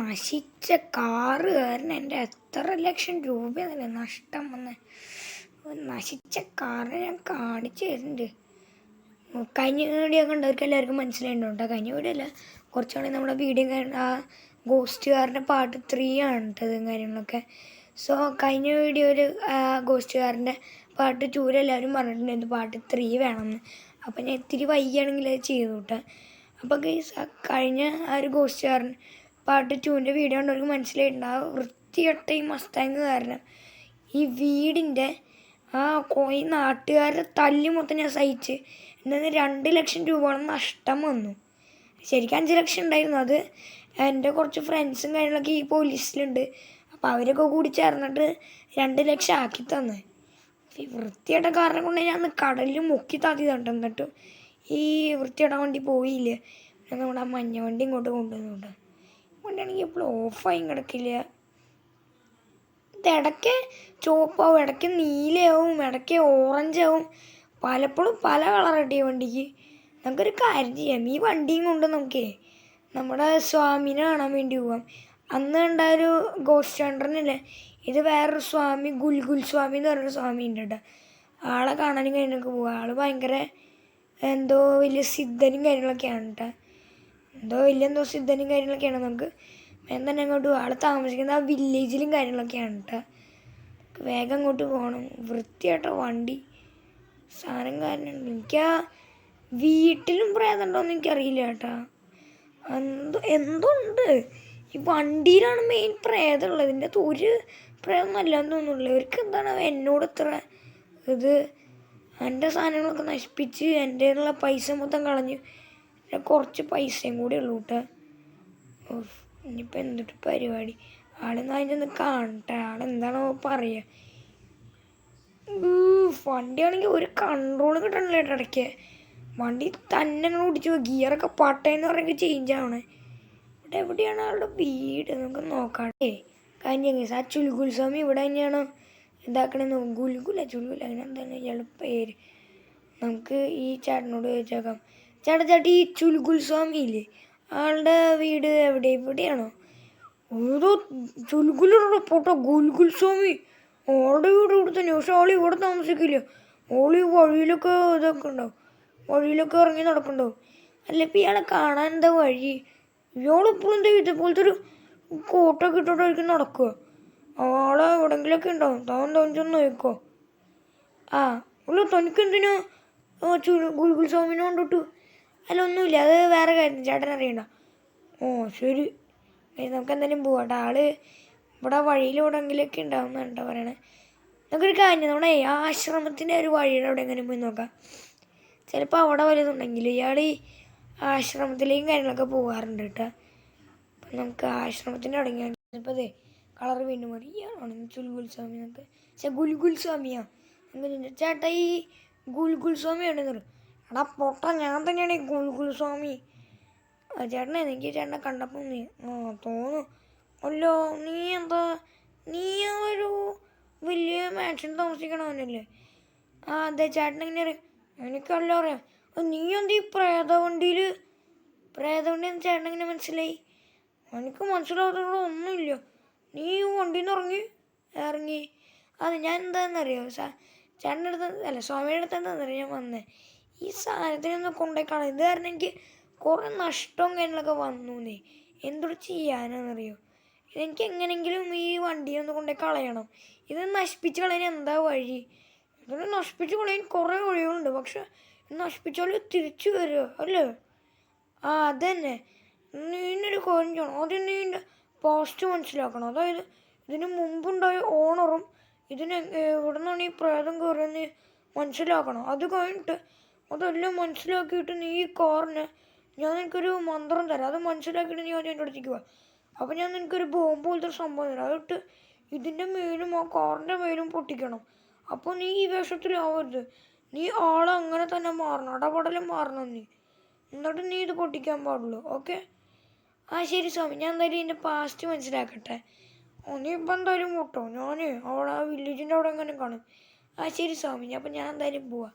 നശിച്ച കാറ് കാരണം എൻ്റെ എത്ര ലക്ഷം രൂപയെന്നല്ലേ നഷ്ടം വന്ന്. നശിച്ച കാറ് ഞാൻ കാണിച്ചു തരുന്നുണ്ട്. കഴിഞ്ഞ വീഡിയോ കണ്ടവർക്ക് എല്ലാവർക്കും മനസ്സിലായിട്ടുണ്ടോ? കഴിഞ്ഞ വീഡിയോ അല്ല, കുറച്ചാണെങ്കിൽ നമ്മുടെ വീഡിയോ ആ ഗോസ്റ്റുകാരൻ്റെ പാർട്ട് 3 ആണ് കേട്ടതും കാര്യങ്ങളൊക്കെ. സോ കഴിഞ്ഞ വീഡിയോയിൽ ഗോസ്റ്റുകാരൻ്റെ പാർട്ട് 2 എല്ലാവരും പറഞ്ഞിട്ടുണ്ടായിരുന്നു പാർട്ട് 3 വേണമെന്ന്. അപ്പം ഞാൻ ഇത്തിരി വൈകിയാണെങ്കിൽ അത് ചെയ്തു കേട്ടോ. അപ്പോൾ കഴിഞ്ഞ ആ ഒരു ഗോസ്റ്റുകാരൻ പാർട്ട് 2ൻ്റെ വീഡിയോ കണ്ടവർക്ക് മനസ്സിലായിട്ടുണ്ട്. ആ വൃത്തികെട്ട ഈ മസ്താങ് കാരണം ഈ വീടിൻ്റെ ഈ നാട്ടുകാരുടെ തല്ലി മൊത്തം ഞാൻ സഹിച്ച് എന്നാൽ 2 ലക്ഷം രൂപയോളം നഷ്ടം വന്നു. ശരിക്കും 5 ലക്ഷം ഉണ്ടായിരുന്നു. അത് എൻ്റെ കുറച്ച് ഫ്രണ്ട്സും കാര്യങ്ങളൊക്കെ ഈ പോലീസിലുണ്ട്. അപ്പോൾ അവരൊക്കെ കൂടി ചേർന്നിട്ട് 2 ലക്ഷം ആക്കി തന്നെ. ഈ വൃത്തിയുടെ കാരണം കൊണ്ട് ഞാൻ കടലിൽ മുക്കി താത്തി തട്ടു. എന്നിട്ടും ഈ വൃത്തിയുടെ വണ്ടി പോയില്ല. പിന്നെ നമ്മുടെ ആ മഞ്ഞ വണ്ടി ഇങ്ങോട്ട് കൊണ്ടുവന്നുണ്ട്. വണ്ടിയാണെങ്കിൽ എപ്പോഴും ഓഫായി കിടക്കില്ല. ഇത് ഇടയ്ക്ക് ചുവപ്പാവും, ഇടയ്ക്ക് നീലയാവും, ഇടയ്ക്ക് ഓറഞ്ചാവും. പലപ്പോഴും പല കളർ കിട്ടിയ വണ്ടിക്ക്. നമുക്കൊരു കാര്യം ചെയ്യാം, ഈ വണ്ടിയും കൊണ്ട് നമുക്കേ നമ്മുടെ സ്വാമിനെ കാണാൻ വേണ്ടി പോവാം. അന്ന് കണ്ടൊരു ഗോസ്റ്റ് ഹണ്ടറിനല്ലേ, ഇത് വേറൊരു സ്വാമി, ഗുൽഗുൽ സ്വാമി എന്ന് പറഞ്ഞൊരു സ്വാമി ഉണ്ട് കേട്ടോ. ആളെ കാണാനും കാര്യങ്ങളൊക്കെ പോവാം. ആൾ ഭയങ്കര എന്തോ വലിയ സിദ്ധനും കാര്യങ്ങളൊക്കെയാണ് കേട്ടോ. എന്തോ സിദ്ധനും കാര്യങ്ങളൊക്കെയാണ്. നമുക്ക് വേഗം തന്നെ അങ്ങോട്ട് പോകും. ആൾ താമസിക്കുന്ന ആ വില്ലേജിലും കാര്യങ്ങളൊക്കെയാണ് കേട്ടോ. വേഗം അങ്ങോട്ട് പോകണം. വൃത്തിയായിട്ടോ വണ്ടി സാധനം കാരണം. എനിക്ക് ആ വീട്ടിലും പ്രേതമുണ്ടോയെന്ന് എനിക്കറിയില്ല കേട്ടോ. എന്തോ ഉണ്ട്. ഈ വണ്ടിയിലാണ് മെയിൻ പ്രേതമുള്ളത്. ഇതിൻ്റെ അകത്ത് ഒരു പ്രേതം അല്ലാന്ന് തോന്നുന്നില്ല. ഇവർക്ക് എന്താണ് എന്നോട് ഇത്ര ഇത്? എൻ്റെ സാധനങ്ങളൊക്കെ നശിപ്പിച്ച് എൻ്റെ ഉള്ള പൈസ മൊത്തം കളഞ്ഞു. കുറച്ച് പൈസയും കൂടി ഉള്ളൂ കേട്ടോ. ഇനിയിപ്പോൾ എന്തിട്ട് പരിപാടി? ആളെന്നാ അതിൻ്റെ കാണട്ടെ, ആളെന്താണോ പറയുക. വണ്ടിയാണെങ്കിൽ ഒരു കൺട്രോൾ കിട്ടണില്ല കേട്ടോ. ഇടയ്ക്ക് വണ്ടി തന്നെ അങ്ങനെ ഓടിച്ചു പോകും. ഗിയറൊക്കെ പട്ടയെന്ന് പറഞ്ഞൊക്കെ ചേഞ്ച് ആവണേ. ഇവിടെ എവിടെയാണ് ആളുടെ വീട്? നമുക്ക് നോക്കാട്ടെ. കഴിഞ്ഞ ആ ചുൽഗുൽ സ്വാമി ഇവിടെ തന്നെയാണോ ഇതാക്കണമെന്ന്? ചുൽഗുൽ അങ്ങനെ എന്താണ് ഇയാളുടെ പേര്? നമുക്ക് ഈ ചേട്ടനോട് ചോദിച്ചേക്കാം. ചേട്ടാ ഈ ചുൽഗുൽ സ്വാമി ഇല്ലേ, ആളുടെ വീട് എവിടെയാണോ? ഓരോ ചുൽഗുലുള്ള പോട്ടോ ഗുൽഗുൽ സ്വാമി. ആളുടെ വീട് ഇവിടെ തന്നെ. പക്ഷെ ആൾ ഇവിടെ താമസിക്കില്ല. ആൾ ഈ വഴിയിലൊക്കെ ഇതൊക്കെ ഉണ്ടാവും, വഴിയിലൊക്കെ ഇറങ്ങി നടക്കണ്ടാവും. അല്ല ഇപ്പം ഇയാളെ കാണാൻ എന്താ വഴി? ഇയാളിപ്പോഴും എന്താ ഇതേപോലത്തെ ഒരു കോട്ടൊക്കെ ഇട്ടോട്ടായിരിക്കും നടക്കുക. ആളെ എവിടെങ്കിലൊക്കെ ഉണ്ടാവും. താൻ ചെന്ന് നോക്കോ. അല്ല തനിക്കെന്തിനാ ഗുൽഗുൽ സ്വാമിനെ കൊണ്ടിട്ടു? അല്ല ഒന്നുമില്ല, അത് വേറെ കാര്യം, ചേട്ടൻ അറിയണ്ട. ശരി, നമുക്ക് എന്തായാലും പോവാട്ടെ. ആള് ഇവിടെ വഴിയിലെവിടെങ്കിലൊക്കെ ഉണ്ടാവുന്നുണ്ടോ പറയണേ. നമുക്കൊരു കാര്യം, നമ്മുടെ ആശ്രമത്തിൻ്റെ ഒരു വഴിയുടെ അവിടെ എങ്ങനെ പോയി നോക്കാം. ചിലപ്പോൾ അവിടെ വലുതുണ്ടെങ്കിൽ ഇയാൾ ഈ ആശ്രമത്തിലേക്കും കാര്യങ്ങളൊക്കെ പോകാറുണ്ട് കേട്ടോ. അപ്പം നമുക്ക് ആശ്രമത്തിൻ്റെ അടങ്ങിയാൽ ചിലപ്പോൾ അതെ കളർ വീണ്ടും മതി. ഇയാളാണ് ചുൽഗുൽ സ്വാമി. നമുക്ക് ഗുൽഗുൽ സ്വാമിയാ നമുക്ക്. ചേട്ടാ ഈ ഗുൽഗുൽ സ്വാമി ഉണ്ടെന്ന് പറയും. എടാ പൊട്ട, ഞാൻ തന്നെയാണ് ഈ ഗുൽഗുൽ സ്വാമി. ചേട്ടനെ എനിക്ക് ചേട്ടനെ കണ്ടപ്പോൾ തോന്നുന്നു. അല്ലോ നീ ഒരു വലിയ മാൻഷൻ താമസിക്കണവനല്ലേ? അതെ, ചേട്ടനെങ്ങനെ അറിയാം? എനിക്കെല്ലാം അറിയാം. നീ എന്താ ഈ പ്രേതവണ്ടി ചേട്ടനെങ്ങനെ മനസ്സിലായി? എനിക്ക് മനസ്സിലാവാത്തത് ഒന്നുമില്ല. നീ ഈ വണ്ടിയിൽ നിന്ന് ഇറങ്ങി. അത് ഞാൻ എന്താണെന്നറിയോ, ചേട്ടൻ്റെ അടുത്ത് അല്ല സ്വാമിയുടെ അടുത്ത് എന്താണെന്നറിയോ ഞാൻ വന്നേ, ഈ സാധനത്തിനൊന്ന് കൊണ്ടുപോയി കളയും. ഇത് കാരണം എനിക്ക് കുറേ നഷ്ടവും കാര്യങ്ങളൊക്കെ വന്നു. എന്തൊരു ചെയ്യാനാണെന്നറിയോ? എനിക്ക് എങ്ങനെയെങ്കിലും ഈ വണ്ടിയൊന്ന് കൊണ്ടുപോയി കളയണം. ഇത് നശിപ്പിച്ച് കളയാൻ എന്താ വഴി? ഇതിനെ നശിപ്പിച്ച് കളയാൻ കുറേ വഴികളുണ്ട്. പക്ഷെ നശിപ്പിച്ചാൽ തിരിച്ചു വരിക അല്ലേ? അതന്നെ. നീനൊരു കാര്യം ചെയ്യണം. ആദ്യം നീൻ്റെ പാസ്റ്റ് മനസ്സിലാക്കണം. അതായത് ഇതിന് മുമ്പുണ്ടായ ഓണറും ഇതിന് എവിടെ നിന്നാണ് ഈ പ്രേതം കയറിയെന്ന് മനസ്സിലാക്കണം. അത് കഴിഞ്ഞിട്ട് അതെല്ലാം മനസ്സിലാക്കിയിട്ട് നീ ഈ കാറിന് ഞാൻ നിനക്കൊരു മന്ത്രം തരാം. അത് മനസ്സിലാക്കിയിട്ട് നീ ആദ്യം എൻ്റെ അടുത്തേക്ക് പോവാ. അപ്പം ഞാൻ നിനക്കൊരു ബോംബ് പോലത്തെ സംഭവം തരാം. അതിട്ട് ഇതിൻ്റെ മേലും ആ കാറിൻ്റെ മേലും പൊട്ടിക്കണം. അപ്പോൾ നീ ഈ വേഷത്തിലാവരുത്. നീ ആളെ അങ്ങനെ തന്നെ മാറണം, ഇടപെടലും മാറണം നീ. എന്നിട്ട് നീ ഇത് പൊട്ടിക്കാൻ പാടുള്ളൂ. ഓക്കെ? ശരി സ്വാമി, ഞാൻ എന്തായാലും ഇതിൻ്റെ പാസ്റ്റ് മനസ്സിലാക്കട്ടെ. നീ ഇപ്പം എന്തായാലും കൂട്ടോ. ഞാൻ അവിടെ ആ വില്ലേജിൻ്റെ അവിടെ എങ്ങനെ കാണും. ശരി സ്വാമി, അപ്പം ഞാൻ എന്തായാലും പോവാം.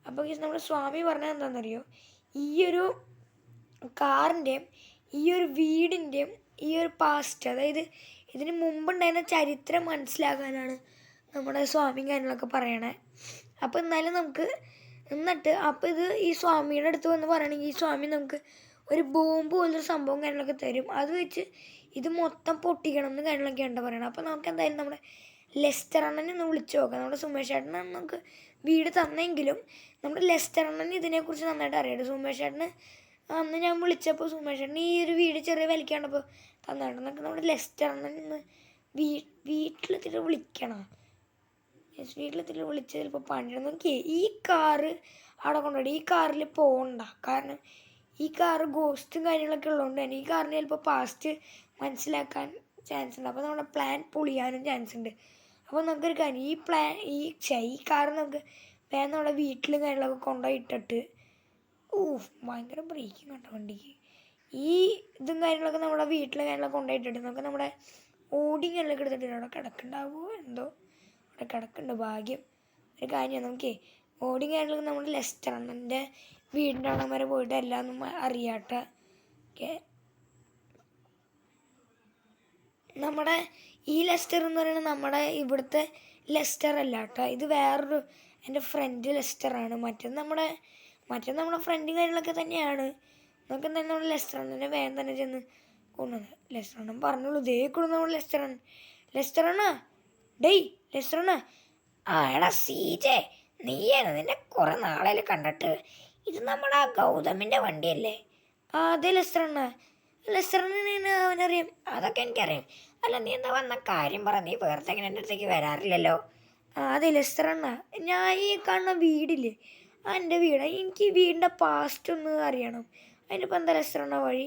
അപ്പോൾ നമ്മുടെ സ്വാമി പറഞ്ഞത് എന്താണെന്നറിയോ, ഈ ഒരു കാറിൻ്റെയും ഈ ഒരു വീടിൻ്റെയും ഈ ഒരു പാസ്റ്റ്, അതായത് ഇതിന് മുമ്പുണ്ടായിരുന്ന ചരിത്രം മനസ്സിലാക്കാനാണ് നമ്മുടെ സ്വാമിയും കാര്യങ്ങളൊക്കെ പറയണേ. അപ്പോൾ എന്നാലും നമുക്ക് അപ്പോൾ ഇത് ഈ സ്വാമിയുടെ അടുത്ത് വന്ന് പറയണമെങ്കിൽ ഈ സ്വാമി നമുക്ക് ഒരു ബോംബ് പോലൊരു സംഭവം കാര്യങ്ങളൊക്കെ തരും. അത് വെച്ച് ഇത് മൊത്തം പൊട്ടിക്കണം എന്ന് കാര്യങ്ങളൊക്കെയാണ് പറയണത്. അപ്പോൾ നമുക്ക് എന്തായാലും നമ്മുടെ ലെസ്റ്റർ അണ്ണനെ ഒന്ന് വിളിച്ച് നോക്കാം. നമ്മുടെ സുമേഷ് ചേട്ടനാണ് നമുക്ക് വീട് തന്നെങ്കിലും നമ്മുടെ ലെസ്റ്റർ അണ്ണന് ഇതിനെക്കുറിച്ച് നന്നായിട്ട് അറിയാം. സുമേഷ് ചേട്ടന് അന്ന് ഞാൻ വിളിച്ചപ്പോൾ സുമേഷ് ചേട്ടന് ഈ ഒരു വീട് ചെറിയ വിലക്കാണ്ടപ്പോൾ തന്നിട്ടുണ്ടെന്നൊക്കെ നമ്മുടെ ലെസ്റ്റർ അണ്ണന് വീട്ടിലെത്തിയിട്ട് വിളിക്കണം. വീട്ടിലെത്തിയിട്ട് വിളിച്ച് ചിലപ്പോൾ പണിയിടും. നോക്കി ഈ കാറ് അവിടെ കൊണ്ടുപോയി ഈ കാറിൽ പോകണ്ട. കാരണം ഈ കാറ് ഗോസ്റ്റും കാര്യങ്ങളൊക്കെ ഉള്ളതുകൊണ്ട് തന്നെ ഈ കാറിന് ചിലപ്പോൾ പാസ്റ്റ് മനസ്സിലാക്കാൻ ചാൻസ് ഉണ്ട്. അപ്പോൾ നമ്മുടെ പ്ലാൻ പൊളിയാനും ചാൻസ് ഉണ്ട്. അപ്പോൾ നമുക്കൊരു കാര്യം ഈ കാറ് നമുക്ക് വേഗം നമ്മുടെ വീട്ടിലും കാര്യങ്ങളൊക്കെ കൊണ്ടുപോയി ഇട്ടിട്ട് ഭയങ്കര ബ്രേക്കിങ് കേട്ടോ വണ്ടിക്ക്. ഈ ഇതും കാര്യങ്ങളൊക്കെ നമ്മുടെ വീട്ടിലും കാര്യങ്ങളൊക്കെ കൊണ്ടുപോയിട്ടിട്ട് നമുക്ക് നമ്മുടെ ഓടിയും കാര്യങ്ങളൊക്കെ എടുത്തിട്ട് അവിടെ കിടക്കുന്നുണ്ടാവുമോ എന്തോ, അവിടെ കിടക്കുന്നുണ്ട് ഭാഗ്യം. ഒരു കാര്യം നമുക്ക് ഓടിയും കാര്യങ്ങളൊക്കെ നമ്മുടെ ലെസ്റ്റർ അണ്ണൻ്റെ വീടിൻ്റെ അവിടെ വരെ പോയിട്ട് എല്ലാമൊന്നും അറിയാട്ട. ഓക്കെ, നമ്മുടെ ഈ ലെസ്റ്റർ എന്ന് പറയുന്നത് നമ്മുടെ ഇവിടുത്തെ ലെസ്റ്റർ അല്ല കേട്ടോ, ഇത് വേറൊരു എൻ്റെ ഫ്രണ്ട് ലെസ്റ്ററാണ്. മറ്റേത് നമ്മുടെ ഫ്രണ്ടും കാര്യങ്ങളൊക്കെ തന്നെയാണ്. നമുക്ക് എന്തായാലും നമ്മുടെ ലെസ്റ്ററാണ് വേഗം തന്നെ ചെന്ന് കൊണ്ടുവന്നത്. ലെസ്റ്ററാണ് പറഞ്ഞോളൂ, ദേ കൊടുന്ന് നമ്മുടെ ലെസ്റ്ററാണ് ഡേയ് ലെസ്റ്ററാണ്. ആ എടാ സീജെ, നീയാണ്, നിന്നെ കുറെ നാളെ കണ്ടിട്ട്. ഇത് നമ്മുടെ ഗൗതമിൻ്റെ വണ്ടിയല്ലേ? ആ അതെ ലെസ്റ്ററാണ് അവനറിയാം. അതൊക്കെ എനിക്കറിയാം. അല്ല, നീ എന്താ വന്ന കാര്യം പറ, നീ വേറെ എങ്ങനെ എൻ്റെ അടുത്തേക്ക് വരാറില്ലല്ലോ. അതെ ലെസ്റ്ററാണ്, ഞാൻ ഈ കാണുന്ന വീടില്ലേ എൻ്റെ വീടാണ്. എനിക്ക് ഈ വീടിൻ്റെ പാസ്റ്റ് ഒന്ന് അറിയണം. അതിനിപ്പോൾ എന്താ ലെസ്റ്ററാണ് വഴി?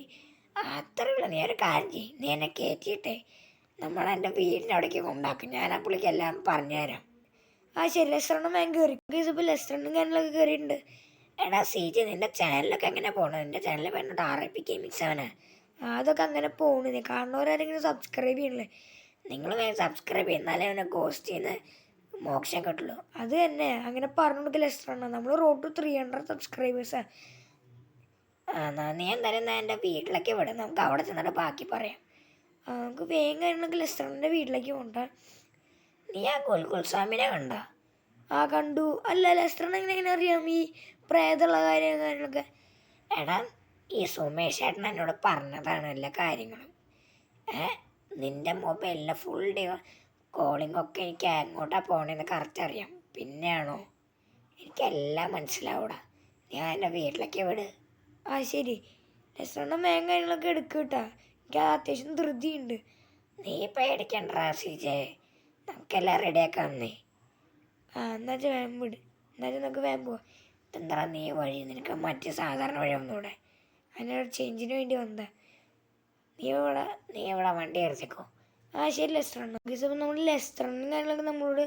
അത്രേ ഉള്ളൂ. നീ ഒരു കാര്യം ചെയ്യും, നീ എന്നെ കയറ്റിയിട്ടേ എൻ്റെ വീടിൻ്റെ അവിടേക്ക് കൊണ്ടാക്കും. ഞാൻ ആ പുള്ളിക്കെല്ലാം പറഞ്ഞുതരാം. ശരി ലെസ്റ്ററാണ് വേഗം കയറി. ഇപ്പോൾ ലെസ്റ്ററിനും കാര്യങ്ങളൊക്കെ കയറിയിട്ടുണ്ട്. എടാ സീജ്, നിൻ്റെ ചാനലൊക്കെ എങ്ങനെ പോകണം? നിൻ്റെ ചാനൽ വേണ്ട RIP Gaming 7. അതൊക്കെ അങ്ങനെ പോകണേ, കാണുന്നവരാരെങ്കിലും സബ്സ്ക്രൈബ് ചെയ്യണല്ലേ? നിങ്ങൾ വേഗം സബ്സ്ക്രൈബ് ചെയ്യും, എന്നാലേ അവനെ ഗോസ്റ്റ് ചെയ്യുന്ന മോക്ഷം കിട്ടുള്ളൂ. അത് തന്നെ അങ്ങനെ പറഞ്ഞു കൊടുക്കുക ലെസ്റ്ററാണ്. നമ്മൾ റോഡ് ടു 300 സബ്സ്ക്രൈബേഴ്സാണ്. നീ എന്തായാലും എൻ്റെ വീട്ടിലേക്ക് വിടും, നമുക്ക് അവിടെ ചെന്നിട്ട് ബാക്കി പറയാം. നമുക്ക് വേഗം കഴിഞ്ഞെങ്കിൽ ലെസ്റ്ററിൻ്റെ വീട്ടിലേക്ക് പോകണ്ട. നീ ആ ഗുൽസ്വാമിനെ കണ്ട? കണ്ടു. അല്ല ലെസ്റ്ററിനെ എങ്ങനെ അറിയാം ഈ പ്രേതമുള്ള കാര്യങ്ങളൊക്കെ? എടാ, ഈ സുമേഷ് ചേട്ടൻ എന്നോട് പറഞ്ഞതാണ് എല്ലാ കാര്യങ്ങളും. നിൻ്റെ മൊബൈലിലെ ഫുൾ ഡേ കോളിംഗ് ഒക്കെ എനിക്ക് എങ്ങോട്ടാണ് പോകണമെന്ന് കറക്റ്റ് അറിയാം. പിന്നെയാണോ എനിക്കെല്ലാം മനസ്സിലാവൂടാ. ഞാൻ എൻ്റെ വീട്ടിലേക്ക് വിട്. ശരി ലെസ്റ്ററിൻ്റെ വേഗം കാര്യങ്ങളൊക്കെ എടുക്കുക കേട്ടാ, എനിക്ക് അത്യാവശ്യം ധൃതിയുണ്ട്. നീ പേടിക്കണ്ട സീജെ, നമുക്കെല്ലാം റെഡിയാക്കാം. എന്നുവെച്ചാൽ വേഗം വിട്, എന്നുവെച്ചാൽ നമുക്ക് വേഗം പോവാം. എന്താ നീ വഴി, നിനക്ക് മറ്റ് സാധാരണ വഴി ഒന്നുകൂടെ? അതിനൊരു ചേഞ്ചിന് വേണ്ടി വന്നതാ. നീ ഇവിടെ വണ്ടി ഇറച്ചിക്കോ. ശരി ലെസ്റ്ററാണ്. ഇപ്പോൾ നമ്മൾ ലെസ്റ്ററിനും കാര്യങ്ങളൊക്കെ നമ്മളോട്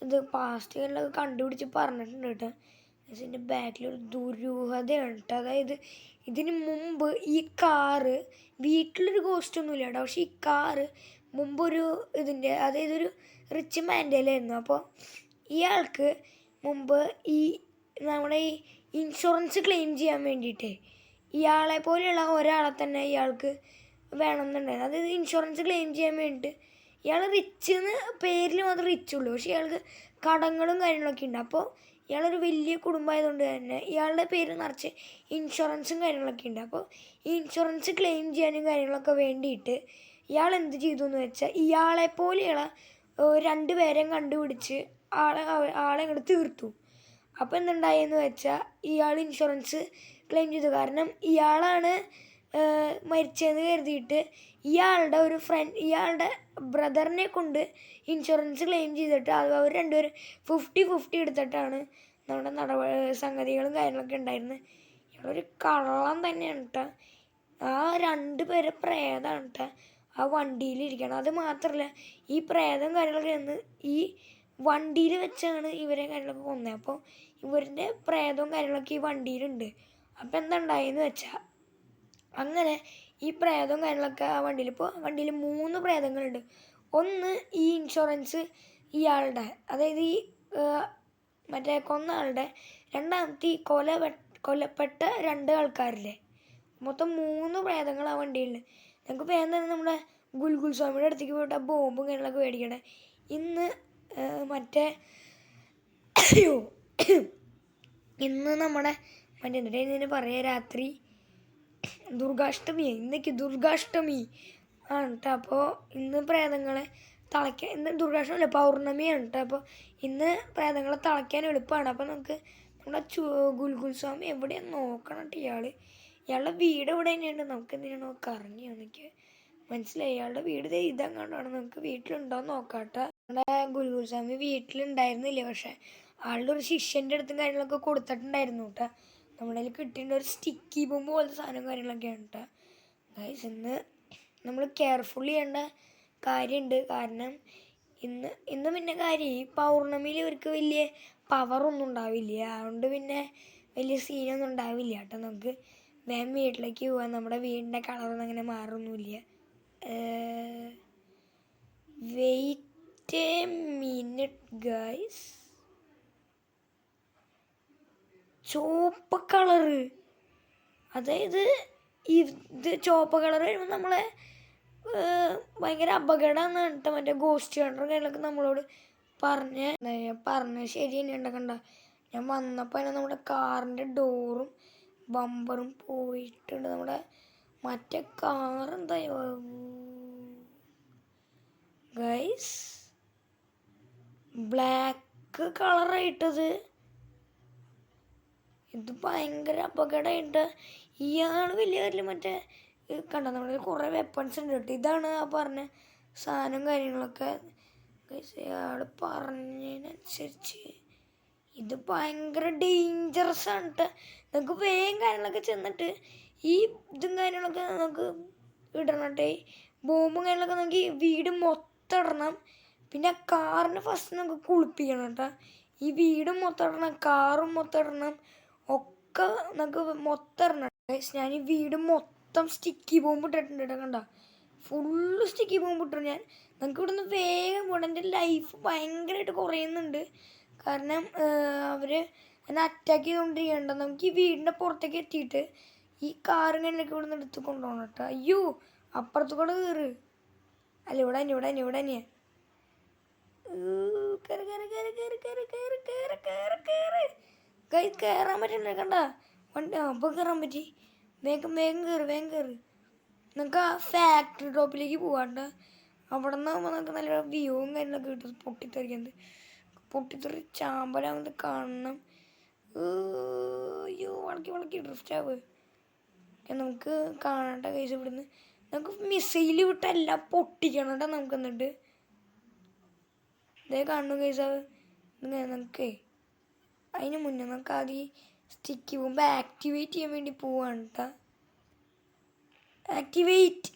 ഇത് പാസ്റ്റ് കാര്യങ്ങളൊക്കെ കണ്ടുപിടിച്ച് പറഞ്ഞിട്ടുണ്ട് കേട്ടോ. ഇതിൻ്റെ ബാക്കിലൊരു ദുരൂഹതയാണ് കേട്ടോ. അതായത് ഇതിന് മുമ്പ് ഈ കാറ് വീട്ടിലൊരു ഗോസ്റ്റൊന്നുമില്ല കേട്ടോ, പക്ഷേ ഈ കാറ് മുമ്പൊരു അതായത് ഒരു റിച്ച് മാൻഡേലായിരുന്നു. അപ്പോൾ ഇയാൾക്ക് മുമ്പ് നമ്മുടെ ഈ ഇൻഷുറൻസ് ക്ലെയിം ചെയ്യാൻ വേണ്ടിയിട്ട് ഇയാളെ പോലെയുള്ള ഒരാളെ തന്നെ ഇയാൾക്ക് വേണമെന്നുണ്ടായിരുന്നു. അതായത് ഇൻഷുറൻസ് ക്ലെയിം ചെയ്യാൻ വേണ്ടിയിട്ട് ഇയാൾ റിച്ച് എന്ന് പേരിൽ മാത്രം റിച്ചുള്ളൂ, പക്ഷേ ഇയാൾക്ക് കടങ്ങളും കാര്യങ്ങളൊക്കെ ഉണ്ട്. അപ്പോൾ ഇയാളൊരു വലിയ കുടുംബമായതുകൊണ്ട് തന്നെ ഇയാളുടെ പേര് നിറച്ച് ഇൻഷുറൻസും കാര്യങ്ങളൊക്കെ ഉണ്ട്. അപ്പോൾ ഈ ഇൻഷുറൻസ് ക്ലെയിം ചെയ്യാനും കാര്യങ്ങളൊക്കെ വേണ്ടിയിട്ട് ഇയാൾ എന്ത് ചെയ്തു എന്ന് വെച്ചാൽ ഇയാളെപ്പോലെയുള്ള 2 പേരെയും കണ്ടുപിടിച്ച് ആളെ ഇങ്ങോട്ട് തീർത്തു. അപ്പോൾ എന്തുണ്ടായെന്ന് വെച്ചാൽ ഇയാൾ ഇൻഷുറൻസ് ക്ലെയിം ചെയ്തു. കാരണം ഇയാളാണ് മരിച്ചതെന്ന് കരുതിയിട്ട് ഇയാളുടെ ബ്രദറിനെ കൊണ്ട് ഇൻഷുറൻസ് ക്ലെയിം ചെയ്തിട്ട് അവർ രണ്ടുപേരും 50-50 എടുത്തിട്ടാണ് നമ്മുടെ സംഗതികളും കാര്യങ്ങളൊക്കെ ഉണ്ടായിരുന്നത്. ഇയാളൊരു കള്ളം തന്നെയാണ് കേട്ടോ. ആ 2 പേരെ പ്രേതമാണ് കേട്ടോ ആ വണ്ടിയിലിരിക്കണം. അത് മാത്രമല്ല, ഈ പ്രേതം കാര്യങ്ങളൊക്കെ എന്ന് ഈ വണ്ടിയിൽ വെച്ചാണ് ഇവരെ കാര്യങ്ങളൊക്കെ കൊന്നത്. അപ്പോൾ ഇവരുടെ പ്രേതവും കാര്യങ്ങളൊക്കെ ഈ വണ്ടിയിലുണ്ട്. അപ്പോൾ എന്താ ഉണ്ടായെന്ന് വെച്ചാൽ, അങ്ങനെ ഈ പ്രേതവും കാര്യങ്ങളൊക്കെ ആ വണ്ടിയിൽ 3 പ്രേതങ്ങളുണ്ട്. ഒന്ന് ഈ ഇൻഷുറൻസ് ഇയാളുടെ, അതായത് ഈ മറ്റേ കൊന്ന ആളുടെ, രണ്ടാമത്തെ ഈ കൊല്ലപ്പെട്ട 2 ആൾക്കാരില്ലേ, മൊത്തം 3 പ്രേതങ്ങൾ ആ വണ്ടിയിലുണ്ട്. ഞങ്ങൾക്ക് വേഗം തന്നെ നമ്മുടെ ഗുൽഗുൽ സ്വാമിയുടെ അടുത്തേക്ക് പോയിട്ട് ആ ബോംബും കാര്യങ്ങളൊക്കെ മേടിക്കണേ. ഇന്ന് മറ്റേ അയ്യോ ഇന്ന് നമ്മുടെ മറ്റേ എന്നിട്ട് ഇതിന് പറയാം രാത്രി ദുർഗാഷ്ടമി, ഇന്നേക്ക് ദുർഗാഷ്ടമി ആണ് കേട്ടോ. അപ്പോൾ ഇന്ന് പ്രേതങ്ങളെ തളയ്ക്കാൻ, ഇന്ന് ദുർഗാഷ്ടമി അല്ല പൗർണമിയാണ് കേട്ടോ. അപ്പോൾ ഇന്ന് പ്രേതങ്ങളെ തളയ്ക്കാൻ എളുപ്പമാണ്. അപ്പോൾ നമുക്ക് നമ്മുടെ ഗുൽഗുൽ സ്വാമി എവിടെയാണ് നോക്കണം കേട്ടോ. ഇയാളുടെ വീട് എവിടെ തന്നെയുണ്ട്, നമുക്ക് എന്തിനാണ് നോക്കാം അറിഞ്ഞു എനിക്ക് മനസ്സിലായി. ഇയാളുടെ വീട് ഇതങ്ങാണ്ടാണ്, നമുക്ക് വീട്ടിലുണ്ടോയെന്ന് നോക്കാം കേട്ടോ. നമ്മുടെ ഗുൽഗുൽ സ്വാമി വീട്ടിലുണ്ടായിരുന്നില്ല, പക്ഷേ ആളുടെ ഒരു ശിഷ്യൻ്റെ അടുത്തും കാര്യങ്ങളൊക്കെ കൊടുത്തിട്ടുണ്ടായിരുന്നു കേട്ടോ. നമ്മുടെ കയ്യിൽ കിട്ടേണ്ട ഒരു സ്റ്റിക്കി ബോംബ് പോലത്തെ സാധനം കാര്യങ്ങളൊക്കെയാണ് കേട്ടോ. ഗൈസ് ഇന്ന് നമ്മൾ കെയർഫുൾ ചെയ്യേണ്ട കാര്യമുണ്ട്. കാരണം ഇന്ന് പിന്നെ കാര്യം ഈ പൗർണമിയിൽ ഇവർക്ക് വലിയ പവറൊന്നും ഉണ്ടാവില്ല. അതുകൊണ്ട് പിന്നെ വലിയ സീനൊന്നും ഉണ്ടാവില്ല കേട്ടോ. നമുക്ക് വേഗം വീട്ടിലേക്ക് പോകാൻ. നമ്മുടെ വീടിൻ്റെ കളറൊന്നും അങ്ങനെ മാറൊന്നുമില്ല. Wait a minute guys. ചുവപ്പ് കളറ്, അതായത് ഇത് ചുവപ്പ് കളർ വരുമ്പോൾ നമ്മളെ ഭയങ്കര അപകടമാണ് കേട്ടോ. മറ്റേ ഗോസ്റ്റ് ഹണ്ടർ കാര്യങ്ങളൊക്കെ നമ്മളോട് പറഞ്ഞ ശരി തന്നെയുണ്ട്. കണ്ട ഞാൻ വന്നപ്പോൾ തന്നെ നമ്മുടെ കാറിൻ്റെ ഡോറും ബമ്പറും പോയിട്ടുണ്ട്. നമ്മുടെ മറ്റേ കാർ എന്തായോ ഗൈസ്, ബ്ലാക്ക് കളറായിട്ടത്. ഇത് ഭയങ്കര അപകടമായിട്ട്. ഇയാൾ വലിയ കാര്യമില്ല. മറ്റേ കണ്ട നമ്മുടെ കുറേ വെപ്പൺസ് ഉണ്ട് കേട്ടോ. ഇതാണ് ആ പറഞ്ഞ സാധനം കാര്യങ്ങളൊക്കെ. അയാൾ പറഞ്ഞതിനനുസരിച്ച് ഇത് ഭയങ്കര ഡേഞ്ചറസ് ആണ് കേട്ടോ. നമുക്ക് വേഗം കാര്യങ്ങളൊക്കെ ചെന്നിട്ട് ഈ ഇതും കാര്യങ്ങളൊക്കെ നമുക്ക് ഇടണം കേട്ടോ. ബോംബും കാര്യങ്ങളൊക്കെ നമുക്ക് വീട് മൊത്തം ഇടണം. പിന്നെ കാറിന് ഫസ്റ്റ് നമുക്ക് കുളിപ്പിക്കണം കേട്ടോ. ഈ വീടും മൊത്തം ഇടണം, കാറും മൊത്തം ഇടണം, ഒക്കെ നമുക്ക് മൊത്തം ഇടണം. ഞാൻ ഈ വീട് മൊത്തം സ്റ്റിക്കി ബോംബ് ഇട്ടിട്ടുണ്ട് കേട്ടോ. കണ്ട ഫുള്ള് സ്റ്റിക്കി ബോംബ് ഇട്ടു ഞാൻ. നമുക്ക് ഇവിടുന്ന് വേഗം പോകണം. എൻ്റെ ലൈഫ് ഭയങ്കരമായിട്ട് കുറയുന്നുണ്ട്. കാരണം അവർ എന്നെ അറ്റാക്ക് ചെയ്തുകൊണ്ടിരിക്കണ്ട. നമുക്ക് ഈ വീടിൻ്റെ പുറത്തേക്ക് എത്തിയിട്ട് ഈ കാറും കണ്ണിലേക്ക് ഇവിടുന്ന് എടുത്ത് കൊണ്ടുപോകണം കേട്ടോ. അയ്യോ അപ്പുറത്ത് കൂടെ കയറ്. അല്ല ഇവിടെ തന്നെ ഇവിടെ തന്നെ ഇവിടെ തന്നെയാ. കയറി കയറി കയറി കയറി കയറി കയറി കയറി കയറി കയറി കൈ കയറാൻ പറ്റുന്നുണ്ട്. കണ്ട വണ്ടി അപ്പോൾ കയറാൻ പറ്റി. വേഗം വേഗം കയറി വേഗം കയറി. നമുക്ക് ആ ഫാക്ടറി ടോപ്പിലേക്ക് പോകാണ്ട്. അവിടെ നിന്നാകുമ്പോൾ നമുക്ക് നല്ല വ്യൂവും കാര്യങ്ങളൊക്കെ കിട്ടും. പൊട്ടിത്തെറി ചാമ്പലാകുന്നത് കാണണം. അയ്യോ വളക്കി വളക്കി ഡ്രിഫ്റ്റ് ആവുക. നമുക്ക് കാണേണ്ട കേസ് ഇവിടുന്ന് നമുക്ക് മിസൈൽ വിട്ടല്ല പൊട്ടിക്കണം കേട്ടോ. നമുക്ക് എന്നിട്ട് ഇതേ കാണുന്നു കേസാവ്. നമുക്ക് അതിന് മുന്നേ നമുക്ക് ആദ്യം സ്റ്റിക്കി ബോംബ് ആക്ടിവേറ്റ് ചെയ്യാൻ വേണ്ടി പോവാണ് കേട്ടോ. ആക്ടിവേറ്റ്.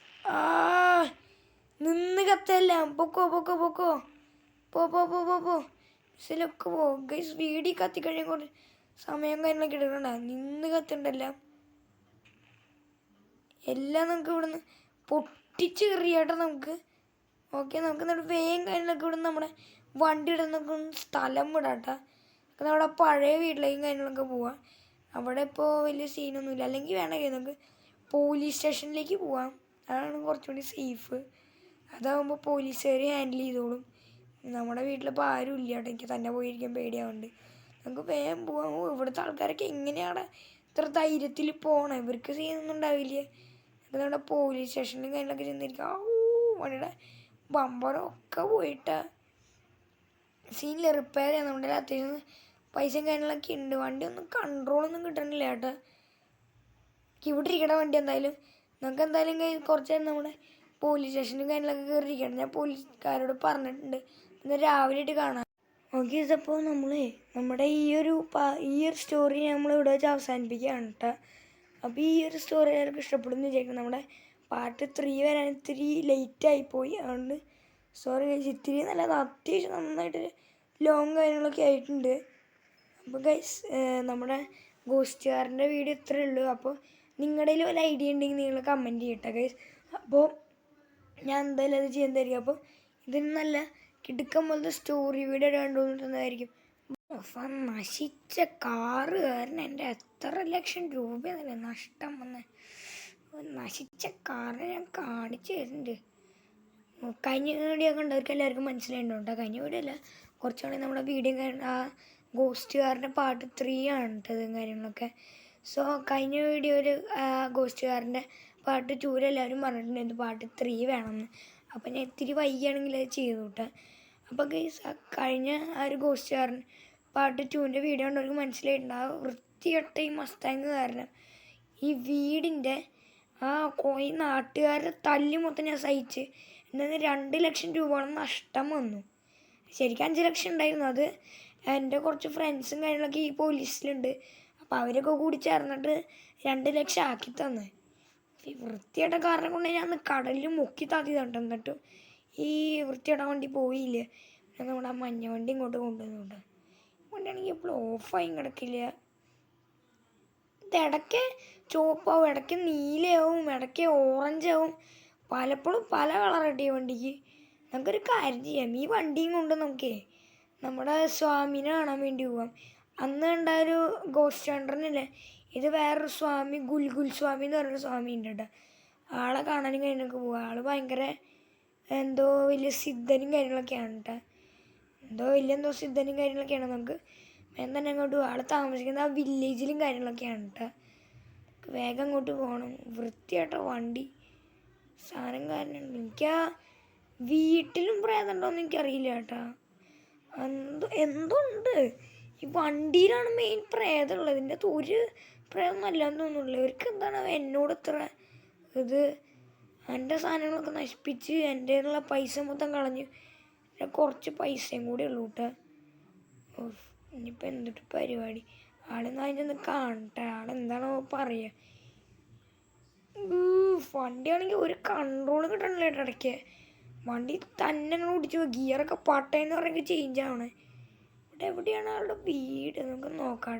നിന്ന് കത്തല്ല. പൊക്കോ പൊക്കോ പൊക്കോ പോ പോ പോ പോ പോ മിസൈലൊക്കെ പോ ഗൈസ്. വീഡിയോ കത്തിക്കഴിഞ്ഞാൽ കുറച്ച് സമയം കാര്യങ്ങളൊക്കെ എടുക്കണ്ട. നിന്ന് കത്തുണ്ടല്ല എല്ലാം നമുക്ക് ഇവിടുന്ന് പൊട്ടിച്ച് കയറിയാട്ടോ നമുക്ക്. ഓക്കെ നമുക്ക് നമ്മുടെ വേഗം കാര്യങ്ങളൊക്കെ ഇവിടുന്ന് നമ്മുടെ വണ്ടി ഇടുന്നൊക്കെ സ്ഥലം വിടാട്ടോ. നമ്മുടെ പഴയ വീട്ടിലേക്കും കാര്യങ്ങളൊക്കെ പോവാം. അവിടെ ഇപ്പോൾ വലിയ സീനൊന്നുമില്ല. അല്ലെങ്കിൽ വേണമെങ്കിൽ നമുക്ക് പോലീസ് സ്റ്റേഷനിലേക്ക് പോവാം. അതാണ് കുറച്ചുകൂടി സേഫ്. അതാകുമ്പോൾ പോലീസുകാർ ഹാൻഡിൽ ചെയ്തോളും. നമ്മുടെ വീട്ടിലിപ്പോൾ ആരും ഇല്ല കേട്ടോ. എനിക്ക് തന്നെ പോയിരിക്കാൻ പേടിയാവുന്നുണ്ട്. നമുക്ക് വേഗം പോവാം. ഇവിടുത്തെ ആൾക്കാരൊക്കെ എങ്ങനെയാണ് ഇത്ര ധൈര്യത്തിൽ പോകണം? ഇവർക്ക് സീനൊന്നും ഉണ്ടാവില്ല. നമ്മുടെ പോലീസ് സ്റ്റേഷനിലും കാര്യങ്ങളൊക്കെ ചെന്നിരിക്കുക. വണ്ടിയുടെ ബമ്പറൊക്കെ പോയിട്ടാ. സീനിൽ റിപ്പയർ ചെയ്യാൻ നമ്മുടെ അത്യാവശ്യം പൈസയും കാര്യങ്ങളൊക്കെ ഉണ്ട്. വണ്ടി ഒന്നും കൺട്രോളൊന്നും കിട്ടണില്ല കേട്ടോ. ഇവിടെ ഇരിക്കണ വണ്ടി എന്തായാലും നമുക്ക് എന്തായാലും കുറച്ച് നേരം നമ്മുടെ പോലീസ് സ്റ്റേഷനും കാര്യങ്ങളൊക്കെ കയറിയിരിക്കണം. ഞാൻ പോലീസുകാരോട് പറഞ്ഞിട്ടുണ്ട്. ഇന്ന് രാവിലെ ആയിട്ട് കാണാം. ഓക്കെ അപ്പോൾ നമ്മുടെ ഈ ഒരു സ്റ്റോറി നമ്മളിവിടെ വെച്ച് അവസാനിപ്പിക്കുകയാണ് കേട്ടോ. അപ്പോൾ ഈ ഒരു സ്റ്റോറി എല്ലാവർക്കും ഇഷ്ടപ്പെടുമെന്ന് വിചാരിക്കണം. നമ്മുടെ പാർട്ട് 3 വരാൻ ഇത്തിരി ലേറ്റായിപ്പോയി. അതുകൊണ്ട് സോറി ഗൈസ്. ഇത്തിരി നല്ലത് അത്യാവശ്യം നന്നായിട്ട് ലോങ് കാര്യങ്ങളൊക്കെ ആയിട്ടുണ്ട്. അപ്പോൾ ഗൈസ് നമ്മുടെ ഗോസ്റ്റുകാരൻ്റെ വീഡിയോ ഇത്രയേ ഉള്ളൂ. അപ്പോൾ നിങ്ങളുടെ വല്ല ഐഡിയ ഉണ്ടെങ്കിൽ നിങ്ങൾ കമൻറ്റ് ചെയ്യട്ടെ ഗൈസ്. അപ്പോൾ ഞാൻ എന്തായാലും അത് ചെയ്യാൻ തരിക. അപ്പോൾ ഇതിന് നല്ല കിടുക്കം പോലത്തെ സ്റ്റോറി വീഡിയോ കണ്ടുകൊണ്ടിരുന്നതായിരിക്കും. നശിച്ച കാറ് കാരണം എൻ്റെ എത്ര ലക്ഷം രൂപ നഷ്ടം വന്ന്. നശിച്ച കാറിനെ ഞാൻ കാണിച്ചു തരുന്നുണ്ട്. കഴിഞ്ഞ വീഡിയോ കണ്ടവർക്ക് എല്ലാവർക്കും മനസ്സിലായിട്ടുണ്ടോ കേട്ടോ. കഴിഞ്ഞ വീഡിയോ അല്ല, കുറച്ചാണെങ്കിൽ നമ്മുടെ വീഡിയോ ആ ഗോസ്റ്റുകാരൻ്റെ പാർട്ട് 3 ആണ് കേട്ടതും കാര്യങ്ങളൊക്കെ. സോ കഴിഞ്ഞ വീഡിയോയിൽ ഗോസ്റ്റുകാരൻ്റെ പാർട്ട് 2 എല്ലാവരും പറഞ്ഞിട്ടുണ്ടായിരുന്നു പാർട്ട് 3 വേണമെന്ന്. അപ്പം ഞാൻ ഇത്തിരി വൈകിയാണെങ്കിൽ അത് ചെയ്തു കേട്ടോ. അപ്പോൾ കഴിഞ്ഞ ആ ഒരു ഗോസ്റ്റുകാരൻ പാർട്ട് 2ൻ്റെ വീഡിയോ കണ്ടവർക്ക് മനസ്സിലായിട്ടുണ്ട്. ആ വൃത്തികെട്ട ഈ മസ്താങ് കാരണം ഈ വീടിൻ്റെ ഈ നാട്ടുകാരുടെ തല്ലി മൊത്തം ഞാൻ സഹിച്ച് എന്നാൽ 2 ലക്ഷം രൂപയോളം നഷ്ടം വന്നു. ശരിക്കും 5 ലക്ഷം ഉണ്ടായിരുന്നു. അത് എൻ്റെ കുറച്ച് ഫ്രണ്ട്സും കാര്യങ്ങളൊക്കെ ഈ പോലീസിലുണ്ട്. അപ്പോൾ അവരൊക്കെ കൂടി ചേർന്നിട്ട് 2 ലക്ഷം ആക്കി തന്നു. ഈ വൃത്തിയുടെ കാരണം കൊണ്ട് ഞാൻ കടലിൽ മുക്കി താത്തി തട്ടു. എന്നിട്ടും ഈ വൃത്തിയുടെ വണ്ടി പോയില്ല. പിന്നെ നമ്മുടെ ആ മഞ്ഞ വണ്ടി ഇങ്ങോട്ട് കൊണ്ടുവന്നുണ്ട്. വണ്ടിയാണെങ്കിൽ എപ്പോഴും ഓഫായി കിടക്കില്ല. ഇത് ഇടയ്ക്ക് ചുവപ്പാവും, ഇടയ്ക്ക് നീലയാവും, ഇടയ്ക്ക് ഓറഞ്ചാവും. പലപ്പോഴും പല കളറായിട്ട് ഈ വണ്ടിക്ക്. നമുക്കൊരു കാര്യം ചെയ്യാം, ഈ വണ്ടിയും കൊണ്ട് നമുക്കേ നമ്മുടെ സ്വാമിനെ കാണാൻ വേണ്ടി പോവാം. അന്ന് കണ്ടൊരു ഗോസ്റ്റ് ഹണ്ടറിനല്ലേ, ഇത് വേറൊരു സ്വാമി, ഗുൽഗുൽ സ്വാമി എന്ന് പറഞ്ഞൊരു സ്വാമി ഉണ്ട് കേട്ടോ. ആളെ കാണാനും കാര്യങ്ങളൊക്കെ പോവാം. ആൾ ഭയങ്കര എന്തോ വലിയ സിദ്ധനും കാര്യങ്ങളൊക്കെയാണ് കേട്ടോ. എന്തോ സിദ്ധനും കാര്യങ്ങളൊക്കെയാണ്. നമുക്ക് വേഗം തന്നെ അങ്ങോട്ട് പോകാം. ആൾ താമസിക്കുന്ന ആ വില്ലേജിലും കാര്യങ്ങളൊക്കെയാണ് കേട്ടോ. വേഗം അങ്ങോട്ട് പോകണം. വൃത്തിയായിട്ടോ വണ്ടി സാധനം കാരണം. എനിക്ക് ആ വീട്ടിലും പ്രേതമുണ്ടോയെന്ന് എനിക്കറിയില്ല കേട്ടോ. എന്തുണ്ട് ഈ വണ്ടിയിലാണ് മെയിൻ പ്രേതമുള്ളത്. ഇതിൻ്റെ അകത്ത് ഒരു പ്രേതം അല്ലാന്ന് തോന്നുന്നില്ല. ഇവർക്ക് എന്താണ് എന്നോട് ഇത്ര ഇത്? എൻ്റെ സാധനങ്ങളൊക്കെ നശിപ്പിച്ച് എൻ്റെ ഉള്ള പൈസ മൊത്തം കളഞ്ഞ് കുറച്ച് പൈസയും കൂടി ഉള്ളൂ കേട്ടോ. ഇനിയിപ്പോൾ എന്തിട്ട് പരിപാടി? ആളെന്നാ അതിൻ്റെ കാണട്ടെ, ആളെന്താണോ പറയുക. വണ്ടിയാണെങ്കിൽ ഒരു കൺട്രോൾ കിട്ടണില്ല കേട്ടോ. ഇടയ്ക്ക് വണ്ടി തന്നെ അങ്ങനെ ഓടിച്ചു പോകും. ഗിയറൊക്കെ പട്ടയെന്ന് പറഞ്ഞൊക്കെ ചേഞ്ച് ആവണേ. ഇവിടെ എവിടെയാണ് ആളുടെ വീട്? നമുക്ക് നോക്കാം.